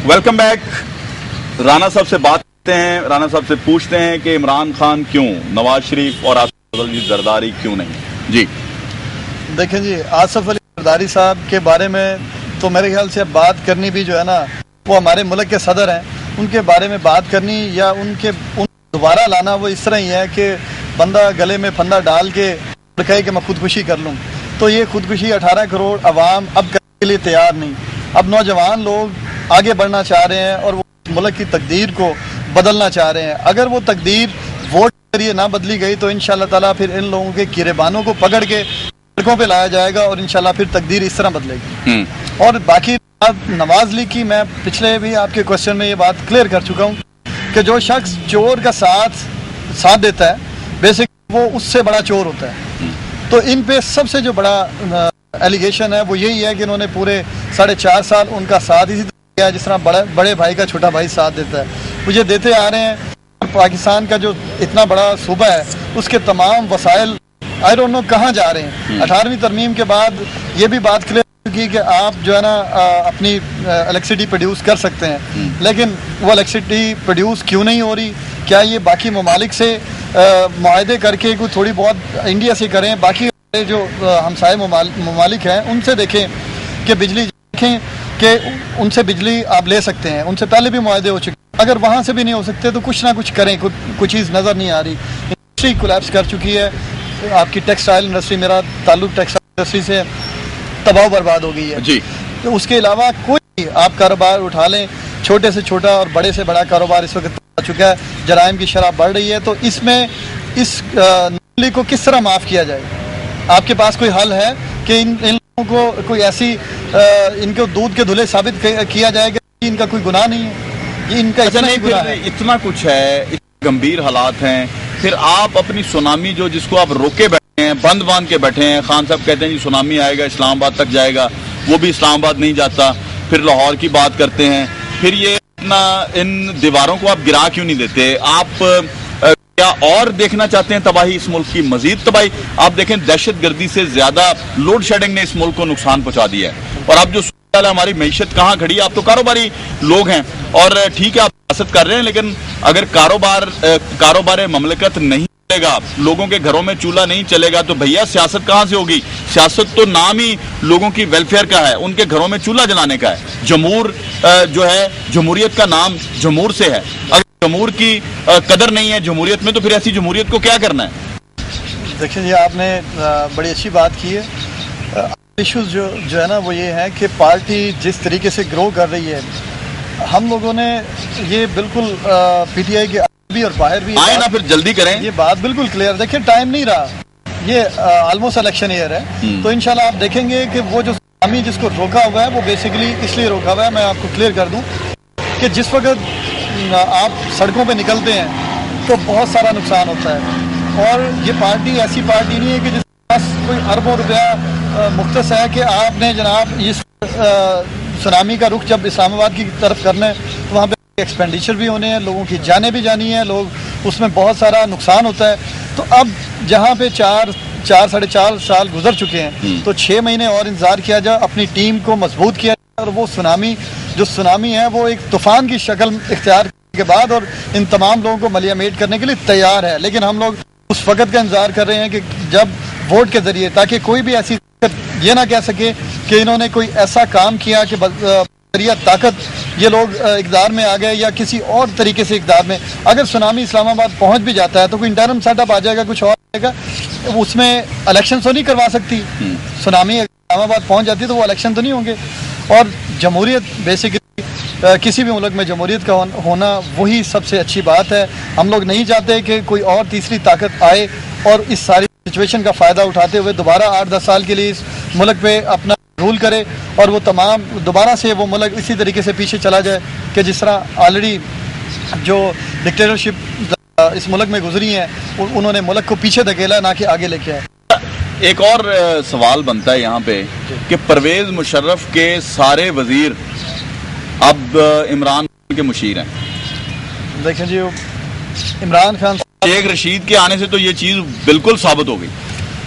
Welcome back. Rana صاحب سے بات کرتے ہیں, رانا صاحب سے پوچھتے ہیں کہ عمران خان کیوں, نواز شریف اور آصف علی زرداری کیوں نہیں؟ جی دیکھیں جی, آصف علی زرداری صاحب کے بارے میں تو میرے خیال سے اب بات کرنی بھی جو ہے نا, وہ ہمارے ملک کے صدر ہیں, ان کے بارے میں بات کرنی یا ان دوبارہ لانا وہ اس طرح ہی ہے کہ بندہ گلے میں پھندا ڈال کے کہے کہ میں خودکشی کر لوں. تو یہ خودکشی 18 کروڑ عوام اب کرنے کے لیے تیار نہیں. اب نوجوان لوگ آگے بڑھنا چاہ رہے ہیں اور وہ ملک کی تقدیر کو بدلنا چاہ رہے ہیں. اگر وہ تقدیر ووٹ کے ذریعے نہ بدلی گئی تو انشاءاللہ تعالیٰ پھر ان لوگوں کے گریبانوں کو پکڑ کے سڑکوں پہ لایا جائے گا اور انشاءاللہ پھر تقدیر اس طرح بدلے گی. اور باقی نواز لیگ کی میں پچھلے بھی آپ کے کوشچن میں یہ بات کلیئر کر چکا ہوں کہ جو شخص چور کا ساتھ دیتا ہے بیسک وہ اس سے بڑا چور ہوتا ہے. تو ان پہ سب سے جو بڑا ایلیگیشن ہے وہ یہی ہے کہ انہوں نے پورے 4.5 سال ان کا ساتھ اسی طرح جس طرح بڑے بھائی کا چھوٹا بھائی ساتھ دیتا ہے مجھے دیتے آ رہے ہیں. پاکستان کا جو اتنا بڑا صوبہ ہے اس کے تمام وسائل آئی ڈونٹ نو کہاں جا رہے ہیں. 18ویں ترمیم کے بعد یہ بھی بات کلیئر کی کہ آپ جو ہے نا اپنی الیکٹریسٹی پروڈیوس کر سکتے ہیں, لیکن وہ الیکٹریسٹی پروڈیوس کیوں نہیں ہو رہی؟ کیا یہ باقی ممالک سے معاہدے کر کے کوئی تھوڑی بہت انڈیا سے کریں, باقی جو ہمسائے ممالک ہیں ان سے دیکھیں کہ بجلی دیکھیں کہ ان سے بجلی آپ لے سکتے ہیں, ان سے پہلے بھی معاہدے ہو چکے. اگر وہاں سے بھی نہیں ہو سکتے تو کچھ نہ کچھ کریں. کوئی چیز نظر نہیں آ رہی. انڈسٹری کولیپس کر چکی ہے. آپ کی ٹیکسٹائل انڈسٹری, میرا تعلق ٹیکسٹائل انڈسٹری سے تباہ و برباد ہو گئی ہے جی. تو اس کے علاوہ کوئی آپ کاروبار اٹھا لیں, چھوٹے سے چھوٹا اور بڑے سے بڑا کاروبار اس وقت آ چکا ہے. جرائم کی شرح بڑھ رہی ہے. تو اس میں اس نالی کو کس طرح معاف کیا جائے؟ آپ کے پاس کوئی حل ہے کہ ان لوگوں کو کوئی ایسی ان کو دودھ کے دھلے ثابت کیا جائے گا کہ ان کا کوئی گناہ نہیں ہے؟ یہ ان کا اتنا کچھ ہے, گمبھیر حالات ہیں, پھر آپ اپنی سونامی جو جس کو آپ روکے بیٹھے ہیں, بند باندھ کے بیٹھے ہیں. خان صاحب کہتے ہیں جی سونامی آئے گا اسلام آباد تک جائے گا, وہ بھی اسلام آباد نہیں جاتا. پھر لاہور کی بات کرتے ہیں. پھر یہ اتنا ان دیواروں کو آپ گرا کیوں نہیں دیتے؟ آپ کیا اور دیکھنا چاہتے ہیں تباہی, اس ملک کی مزید تباہی؟ آپ دیکھیں دہشت گردی سے زیادہ لوڈ شیڈنگ نے اس ملک کو نقصان پہنچا دیا ہے. اور اب جو ہماری معیشت کہاں کھڑی ہے؟ آپ تو کاروباری لوگ ہیں اور ٹھیک ہے آپ سیاست کر رہے ہیں, لیکن اگر کاروبار مملکت نہیں چلے گا, لوگوں کے گھروں میں چولہا نہیں چلے گا, تو بھیا سیاست کہاں سے ہوگی؟ سیاست تو نام ہی لوگوں کی ویلفیئر کا ہے, ان کے گھروں میں چولہا جلانے کا ہے. جمہور جو ہے, جمہوریت کا نام جمہور سے ہے. اگر جمہور کی قدر نہیں ہے جمہوریت میں, تو پھر ایسی جمہوریت کو کیا کرنا ہے؟ دیکھیں جی, آپ نے بڑی اچھی بات کی ہے. ایشوز جو ہے نا وہ یہ ہے کہ پارٹی جس طریقے سے گرو کر رہی ہے, ہم لوگوں نے یہ بالکل پی ٹی آئی کے بھی اور باہر بھی آئے نا, پھر جلدی کریں. یہ بات بالکل کلیئر. دیکھیں ٹائم نہیں رہا, یہ آلموسٹ الیکشن ایئر ہے. تو انشاءاللہ آپ دیکھیں گے کہ وہ جو سونامی جس کو روکا ہوا ہے وہ بیسیکلی اس لیے روکا ہوا ہے, میں آپ کو کلیئر کر دوں کہ جس وقت آپ سڑکوں پہ نکلتے ہیں تو بہت سارا نقصان ہوتا ہے. اور یہ پارٹی ایسی پارٹی نہیں ہے کہ جس کے پاس کوئی اربوں روپیہ مختص ہے کہ آپ نے جناب اس سونامی کا رخ جب اسلام آباد کی طرف کرنا ہے تو وہاں پہ ایکسپینڈیچر بھی ہونے ہیں, لوگوں کی جانیں بھی جانی ہیں, لوگ اس میں بہت سارا نقصان ہوتا ہے. تو اب جہاں پہ 4.5 سال گزر چکے ہیں تو 6 مہینے اور انتظار کیا جائے, اپنی ٹیم کو مضبوط کیا جائے, اور وہ سونامی ہے وہ ایک طوفان کی شکل اختیار کرنے کے بعد اور ان تمام لوگوں کو ملیامیٹ کرنے کے لیے تیار ہے. لیکن ہم لوگ اس وقت کا انتظار کر رہے ہیں کہ جب ووٹ کے ذریعے, تاکہ کوئی بھی ایسی یہ نہ کہہ سکے کہ انہوں نے کوئی ایسا کام کیا کہ ذریعہ طاقت یہ لوگ اقتدار میں آ گئے یا کسی اور طریقے سے اقتدار میں. اگر سونامی اسلام آباد پہنچ بھی جاتا ہے تو کوئی انٹرم سیٹ اپ آ جائے گا, کچھ اور آئے گا, اس میں الیکشن تو نہیں کروا سکتی. سونامی اسلام آباد پہنچ جاتی تو وہ الیکشن تو نہیں ہوں گے. اور جمہوریت بیسکلی کسی بھی ملک میں جمہوریت کا ہونا وہی سب سے اچھی بات ہے. ہم لوگ نہیں چاہتے کہ کوئی اور تیسری طاقت آئے اور اس ساری سچویشن کا فائدہ اٹھاتے ہوئے دوبارہ 8-10 سال کے لیے اس ملک پہ اپنا رول کرے اور وہ تمام دوبارہ سے وہ ملک اسی طریقے سے پیچھے چلا جائے کہ جس طرح آلریڈی جو ڈکٹیٹرشپ اس ملک میں گزری ہیں انہوں نے ملک کو پیچھے دھکیلا نہ کہ آگے لے کے آئے. ایک اور سوال بنتا ہے یہاں پہ کہ پرویز مشرف کے سارے وزیر اب عمران के मुशीर हैं। देखें जी, इमरान खान शेख रशीद के आने से तो ये चीज़ बिल्कुल साबित हो गई।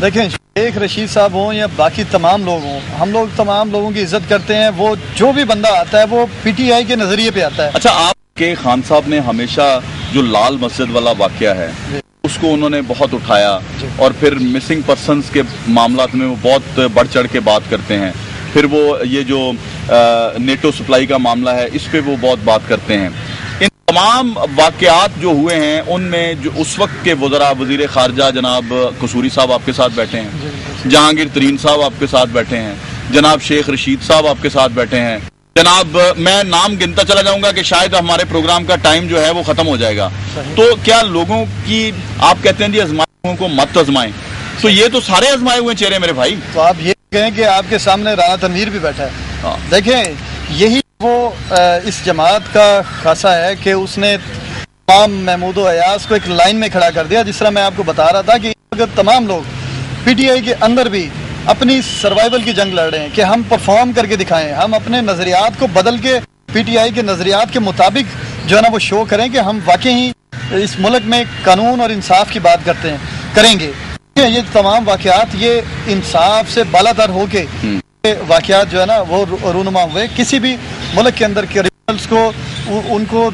देखें, शेख रशीद साहब हों या बाकी तमाम लोग हों, हम लोग तमाम लोगों की इज्जत करते हैं। वो जो भी बंदा आता है वो पीटीआई के नज़रिए पे आता है। अच्छा, आपके खान साहब ने हमेशा जो लाल मस्जिद वाला वाक़या है उसको उन्होंने बहुत उठाया, और फिर मिसिंग पर्सनस के मामलात में वो बहुत बढ़ चढ़ के बात करते हैं। फिर वो ये जो नेटो सप्लाई का मामला है इस पे वो बहुत बात करते हैं। इन तमाम वाक़यात जो हुए हैं उनमें जो उस वक्त के वज़रा, वज़ीर ख़ारजा जनाब कसूरी साहब आपके साथ बैठे हैं, जहांगीर तरीन साहब आपके साथ बैठे हैं, जनाब शेख रशीद साहब आपके साथ बैठे हैं, जनाब मैं नाम गिनता चला जाऊंगा कि शायद हमारे प्रोग्राम का टाइम जो है वो ख़त्म हो जाएगा। तो क्या लोगों की, आप कहते हैं जी आजमाओं को मत आजमाएं, तो ये तो सारे आजमाए हुए चेहरे मेरे भाई। तो आप ये कहें कि आपके सामने राना तनवीर भी बैठा है। देखें, यही वो इस जमात का खासा है कि उसने तमाम महमूद अयाज को एक लाइन में खड़ा कर दिया। जिस तरह मैं आपको बता रहा था कि अगर तमाम लोग पीटीआई के अंदर भी अपनी सर्वाइवल की जंग लड़ रहे हैं कि हम परफॉर्म करके दिखाएं, हम अपने नज़रियात को बदल के पीटीआई के नज़रियात के मुताबिक जो है ना वो शो करें कि हम वाकई ही इस मुल्क में कानून और इंसाफ की बात करते हैं, करेंगे। ये तमाम वाक़यात ये इंसाफ से बालातर होके वाक़यात जो है ना वो रूनुमा हुए। किसी भी मुल्क के अंदर क्रिमिनल्स को उनको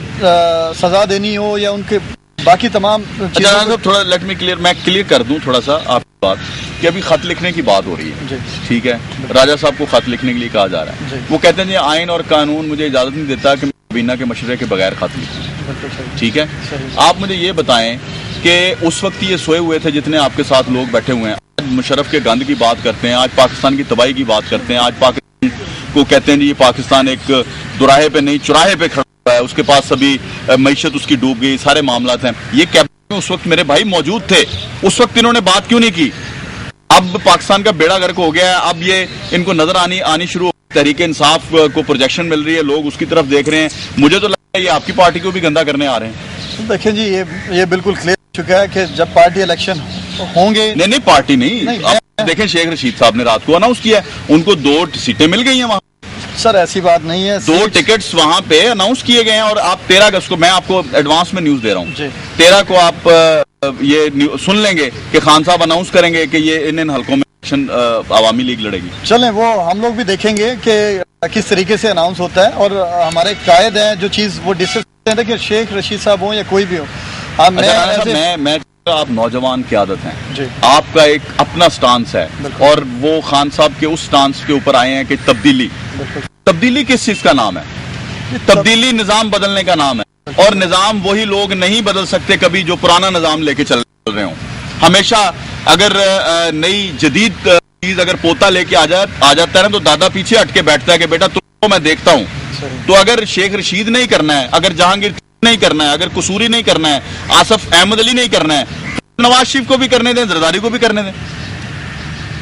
सज़ा देनी हो या उनके बाकी तमाम अच्छा, थोड़ा लेट मी क्लियर, मैं क्लियर कर दूं थोड़ा सा आपकी बात कि अभी खत लिखने की बात हो रही है, ठीक है। राजा साहब को खत लिखने के लिए कहा जा रहा है, वो कहते हैं जी आइन और कानून मुझे इजाज़त नहीं देता कि मैं बीना के मशवरे के बगैर खत लिखूं, ठीक है। आप मुझे ये बताएं कि उस वक्त ये सोए हुए थे जितने आपके साथ लोग बैठे हुए हैं, आज मुशर्रफ के गंद की बात करते हैं, आज पाकिस्तान की तबाही की बात करते हैं, आज पाकिस्तान को कहते हैं जी ये पाकिस्तान एक दुराहे पे नहीं चौराहे पे खड़ा हुआ है, उसके पास सभी मईशत उसकी डूब गई, सारे मामलात हैं। ये कैबिनेट में उस वक्त मेरे भाई मौजूद थे, उस वक्त इन्होंने बात क्यों नहीं की? अब पाकिस्तान का बेड़ा गर्क हो गया है, अब ये इनको नजर आनी शुरू, तहरीक इंसाफ को प्रोजेक्शन मिल रही है, लोग उसकी तरफ देख रहे हैं। मुझे तो लगता है ये आपकी पार्टी को भी गंदा करने आ रहे हैं। देखें जी, ये बिल्कुल क्लियर हो चुका है कि जब पार्टी इलेक्शन होंगे, नहीं पार्टी नहीं, आप देखें शेख रशीद साहब ने रात को अनाउंस किया है, उनको 2 सीटें मिल गई हैं वहाँ। सर ऐसी बात नहीं है, 2 टिकट्स वहाँ पे अनाउंस किए गए हैं, और आप 13 अगस्त को, मैं आपको एडवांस में न्यूज दे रहा हूँ, 13 को आप ये सुन लेंगे कि खान साहब अनाउंस करेंगे कि ये इन हलकों में आवामी लीग लड़ेगी। चलें, वो हम लोग भी देखेंगे कि किस तरीके से अनाउंस होता है, और हमारे कायद हैं जो चीज़ वो डिस्कस करते हैं कि शेख रशीद साहब हो या कोई भी हो। मैं आप नौजवान की आदत है, आपका एक अपना स्टांस है, और वो खान साहब के उस स्टांस के ऊपर आए हैं कि तब्दीली किस चीज का नाम है? तब्दीली निजाम बदलने का नाम है, और निजाम वही लोग नहीं बदल सकते कभी जो पुराना निजाम लेके चल रहे हो। हमेशा अगर नई जदीद चीज अगर पोता लेके आ जाता है ना, तो दादा पीछे हट के बैठता है कि बेटा तुमको मैं देखता हूँ। तो अगर शेख रशीद नहीं करना है, अगर जहांगीर नहीं करना है, अगर कसूरी नहीं करना है, आसफ अहमद अली नहीं करना है, तो नवाज शरीफ को भी करने दें, जरदारी को भी करने दें।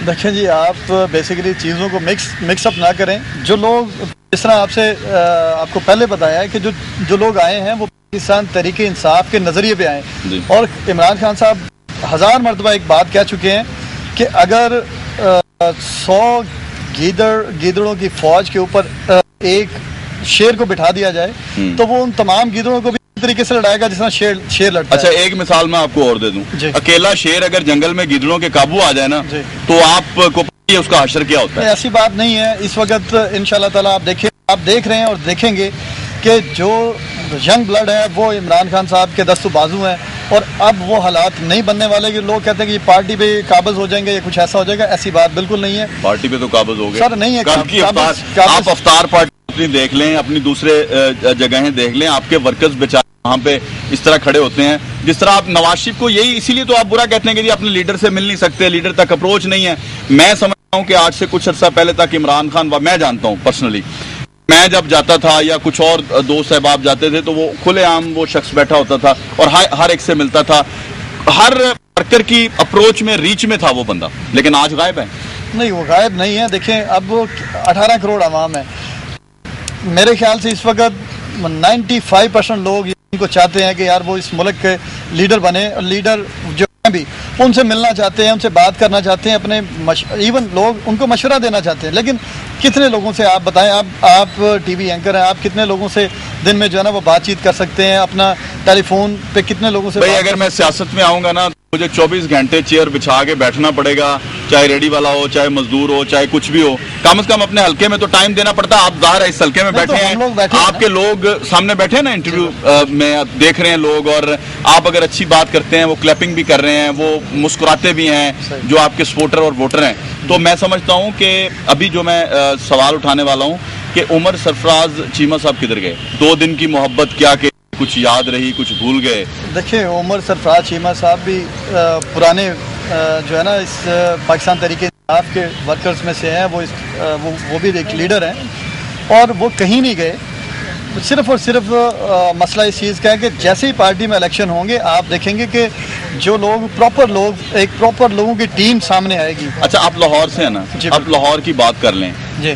देखें जी, आप बेसिकली चीज़ों को मिक्सअप ना करें। जो लोग, जिस तरह आपको पहले बताया है कि जो लोग आए हैं वो पाकिस्तान तहरीक इंसाफ के नज़रिए पे आए, और इमरान खान साहब 1000 मरतबा एक बात कह चुके हैं कि अगर 100 गीदड़ों की फौज के ऊपर एक शेर को बिठा दिया जाए तो वो उन तमाम गीदड़ों को भी तरीके से लड़ाएगा जिस तरह शेर लड़ता है। अच्छा, एक मिसाल मैं आपको और दे दूं, अकेला शेर अगर जंगल में गीदड़ों के काबू आ जाए ना, तो आपको उसका हशर क्या होता है? ऐसी बात नहीं है। इस वक्त इंशाल्लाह ताला आप देख रहे हैं और देखेंगे कि जो यंग ब्लड है वो इमरान खान साहब के दस्तु बाजू हैं, और अब वो हालात नहीं बनने वाले कि लोग कहते हैं कि पार्टी पे काबज हो जाएंगे या कुछ ऐसा हो जाएगा। ऐसी बात बिल्कुल नहीं है। पार्टी पे तो काबज हो गए सर, नहीं है। आप अफ्तार पार्टी अपनी देख लें, अपनी दूसरे जगहें देख लें, आपके वर्कर्स बेचारे वहाँ पे इस तरह खड़े होते हैं। जिस तरह आप नवाज शरीफ को, यही इसीलिए तो आप बुरा कहते हैं कि जी अपने लीडर से मिल नहीं सकते, लीडर तक अप्रोच नहीं है। मैं समझता हूँ कि आज से कुछ अर्सा पहले तक इमरान खान, मैं जानता हूँ पर्सनली, मैं जब जाता था या कुछ और दोस्त अहबाब जाते थे तो वो खुलेआम वो शख्स बैठा होता था और हर एक से मिलता था, हर वर्कर की अप्रोच में, रीच में था वो बंदा। लेकिन आज गायब है। नहीं, वो गायब नहीं है। देखें, अब वो 18 करोड़ आवाम है। मेरे ख्याल से इस वक्त 95% लोग इनको चाहते हैं कि यार वो इस मुल्क के लीडर बने, और लीडर जो भी उनसे मिलना चाहते हैं, उनसे बात करना चाहते हैं, अपने इवन लोग उनको मशवरा देना चाहते हैं। लेकिन कितने लोगों से आप बताएं, आप टीवी एंकर हैं, आप कितने लोगों से दिन में जो है ना वो बातचीत कर सकते हैं, अपना टेलीफोन पे कितने लोगों से भाई अगर मैं सियासत में आऊंगा ना, मुझे 24 घंटे चेयर बिछा के बैठना पड़ेगा, चाहे रेडी वाला हो, चाहे मजदूर हो, चाहे कुछ भी हो, कम से कम अपने हल्के में तो टाइम देना पड़ता है। आप ज़ाहिर है इस हल्के में बैठे हैं, आपके लोग सामने बैठे हैं ना इंटरव्यू में, देख रहे हैं लोग, और आप अगर अच्छी बात करते हैं वो क्लैपिंग भी कर रहे हैं, वो मुस्कुराते भी हैं जो आपके सपोर्टर और वोटर हैं। तो मैं समझता हूँ कि अभी जो मैं सवाल उठाने वाला हूँ कि उमर सरफराज चीमा साहब किधर गए? 2 दिन की मोहब्बत क्या कि कुछ याद रही, कुछ भूल गए? देखिए उमर सरफराज चीमा साहब भी पुराने जो है ना इस पाकिस्तान तहरीक इंसाफ के वर्कर्स में से हैं, वो भी एक लीडर हैं और वो कहीं नहीं गए। सिर्फ और सिर्फ मसला इस चीज़ का है कि जैसे ही पार्टी में इलेक्शन होंगे आप देखेंगे कि जो लोग एक प्रॉपर लोगों की टीम सामने आएगी। अच्छा, आप लाहौर से हैं ना, आप लाहौर की बात कर लें जी।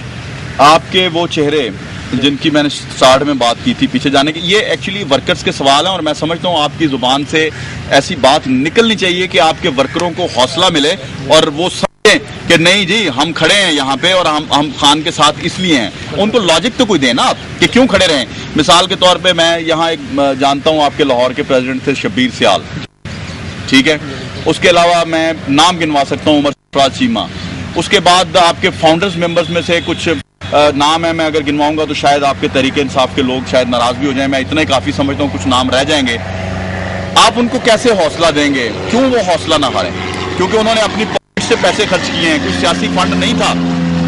आपके वो चेहरे जिनकी मैंने स्टार्ट में बात की थी पीछे जाने की, ये एक्चुअली वर्कर्स के सवाल हैं और मैं समझता हूँ आपकी ज़ुबान से ऐसी बात निकलनी चाहिए कि आपके वर्करों को हौसला मिले और वो समझें कि नहीं जी हम खड़े हैं यहाँ पे और हम खान के साथ इसलिए हैं। उनको लॉजिक तो कोई देना आप कि क्यों खड़े रहें। मिसाल के तौर पे मैं यहाँ एक जानता हूँ आपके लाहौर के प्रेसिडेंट थे शब्बीर सियाल, ठीक है, उसके अलावा मैं नाम गिनवा सकता हूँ उमर सरफराज चीमा। उसके बाद आपके फाउंडर्स मेंबर्स में से कुछ नाम है, मैं अगर गिनवाऊंगा तो शायद आपके तरीके इंसाफ के लोग शायद नाराज भी हो जाएं, मैं इतना ही काफ़ी समझता हूँ, कुछ नाम रह जाएंगे। आप उनको कैसे हौसला देंगे? क्यों वो हौसला ना हारें? क्योंकि उन्होंने अपनी पॉकेट से पैसे खर्च किए हैं, कुछ सियासी फंड नहीं था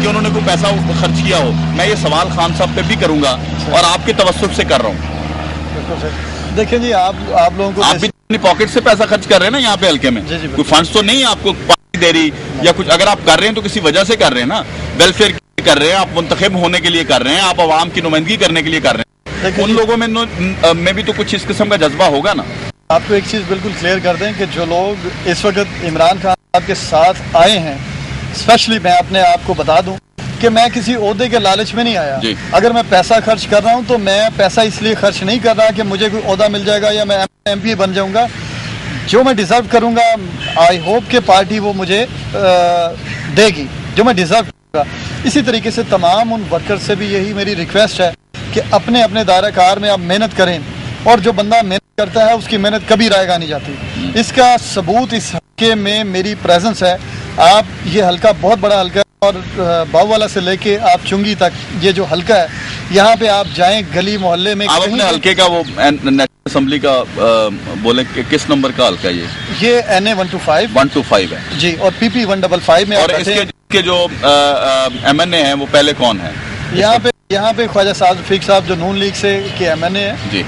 कि उन्होंने कोई पैसा खर्च किया हो। मैं ये सवाल खान साहब पे भी करूंगा और आपके तवस्सुफ से कर रहा हूँ। देखिए जी, आप लोगों को आप भी अपनी पॉकेट से पैसा खर्च कर रहे हैं ना यहाँ पे हल्के में, कोई फंड्स तो नहीं आपको पार्टी दे रही या कुछ। अगर आप कर रहे हैं तो किसी वजह से कर रहे हैं ना, वेलफेयर कर रहे हैं, आप मुंतखब होने के लिए कर रहे हैं, आप आवाम की नुमाइंदगी करने के लिए कर रहे हैं। उन लोगों में भी तो कुछ इस किस्म का जज्बा होगा ना। आपको एक चीज़ बिल्कुल क्लियर कर दें कि जो लोग इस वक्त इमरान खान साहब के साथ आए हैं, स्पेशली मैं अपने आप को बता दूं कि मैं किसी ओहदे के लालच में नहीं आया। अगर मैं पैसा खर्च कर रहा हूं तो मैं पैसा इसलिए खर्च नहीं कर रहा कि मुझे कोई ओहदा मिल जाएगा या मैं MP बन जाऊंगा। जो मैं डिज़र्व करूंगा, आई होप कि पार्टी वो मुझे देगी जो मैं डिज़र्व करूंगा। इसी तरीके से तमाम उन वर्कर से भी यही मेरी रिक्वेस्ट है कि अपने अपने दायरा कार में आप मेहनत करें और जो बंदा मेहनत करता है उसकी मेहनत कभी रायगा नहीं जाती। इसका सबूत इस हल्के में मेरी प्रेजेंस है। आप ये हल्का बहुत बड़ा हल्का है और बाऊवाला से लेके आप चुंगी तक ये जो हल्का है, यहाँ पे आप जाएं गली मोहल्ले में। आप अपने हल्के का वो नेशनल असेंबली का बोले कि किस नंबर का हल्का ये NA 125 है जी, और PP 155 में। और इसके जो MNA है वो पहले कौन है? यहाँ पे ख्वाजा साद रफीक साहब जो नून लीग से के MNA है जी,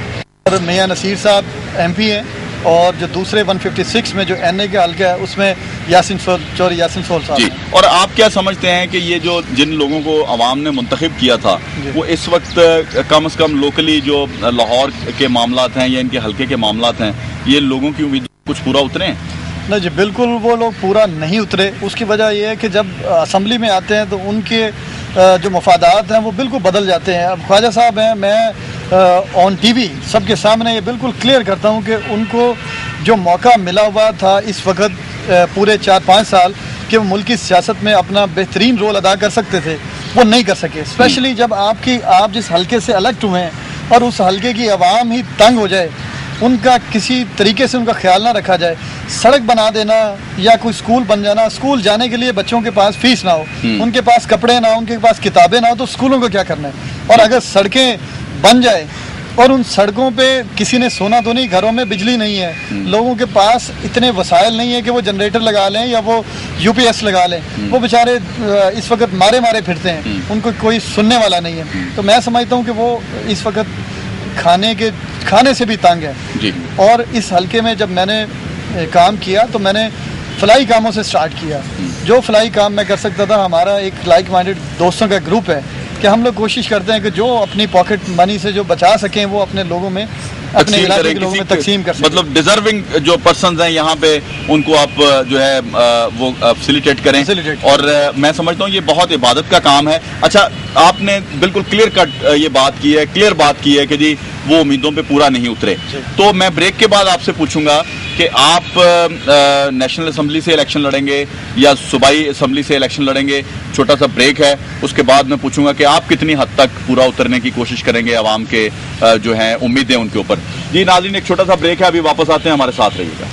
और मियां नसीर साहब MP हैं, और जो दूसरे 156 में जो NA के हल्का है उसमें यासिन सोल साहब जी। और आप क्या समझते हैं कि ये जो जिन लोगों को अवाम ने मुंतखब किया था वो इस वक्त कम से कम लोकली जो लाहौर के मामलात हैं या इनके हल्के के मामलात हैं, ये लोगों की उम्मीद कुछ पूरा उतरे हैं? नहीं जी, बिल्कुल वो लोग पूरा नहीं उतरे। उसकी वजह यह है कि जब असम्बली में आते हैं तो उनके जो मफादात हैं वो बिल्कुल बदल जाते हैं। अब ख्वाजा साहब हैं, मैं ऑन TV सबके सामने ये बिल्कुल क्लियर करता हूँ कि उनको जो मौका मिला हुआ था इस वक्त पूरे 4-5 साल कि वो मुल्क की सियासत में अपना बेहतरीन रोल अदा कर सकते थे, वो नहीं कर सके। स्पेशली जब आप जिस हल्के से इलेक्ट हुए हैं और उस हल्के की आवाम ही तंग हो जाए, उनका किसी तरीके से उनका ख्याल ना रखा जाए, सड़क बना देना या कोई स्कूल बन जाना, स्कूल जाने के लिए बच्चों के पास फीस ना हो, उनके पास कपड़े ना हो, उनके पास किताबें ना हो, तो स्कूलों को क्या करना है। और अगर सड़कें बन जाए और उन सड़कों पे किसी ने सोना तो नहीं, घरों में बिजली नहीं है, लोगों के पास इतने वसाइल नहीं है कि वो जनरेटर लगा लें या वो UPS लगा लें, वो बेचारे इस वक्त मारे फिरते हैं, उनको कोई सुनने वाला नहीं है। तो मैं समझता हूँ कि वो इस वक्त खाने से भी तंग है जी। और इस हल्के में जब मैंने काम किया तो मैंने फलाई कामों से स्टार्ट किया। जो फलाई काम मैं कर सकता था, हमारा एक लाइक माइंडेड दोस्तों का ग्रुप है कि हम लोग कोशिश करते हैं कि जो अपनी पॉकेट मनी से जो बचा सकें वो अपने लोगों में, अपने इलाके के लोगों में तकसीम कर सकें। मतलब डिजर्विंग जो पर्सन्स हैं यहाँ पे उनको आप जो है वो फैसिलिटेट करें। और मैं समझता हूँ ये बहुत इबादत का काम है। अच्छा, آپ نے بالکل کلیئر کٹ یہ بات کی ہے، کلیئر بات کی ہے کہ جی وہ امیدوں پہ پورا نہیں اترے. تو میں بریک کے بعد آپ سے پوچھوں گا کہ آپ نیشنل اسمبلی سے الیکشن لڑیں گے یا صوبائی اسمبلی سے الیکشن لڑیں گے. چھوٹا سا بریک ہے، اس کے بعد میں پوچھوں گا کہ آپ کتنی حد تک پورا اترنے کی کوشش کریں گے عوام کے جو ہیں امیدیں ان کے اوپر. جی ناظرین، ایک چھوٹا سا بریک ہے، ابھی واپس آتے ہیں، ہمارے ساتھ رہیے گا.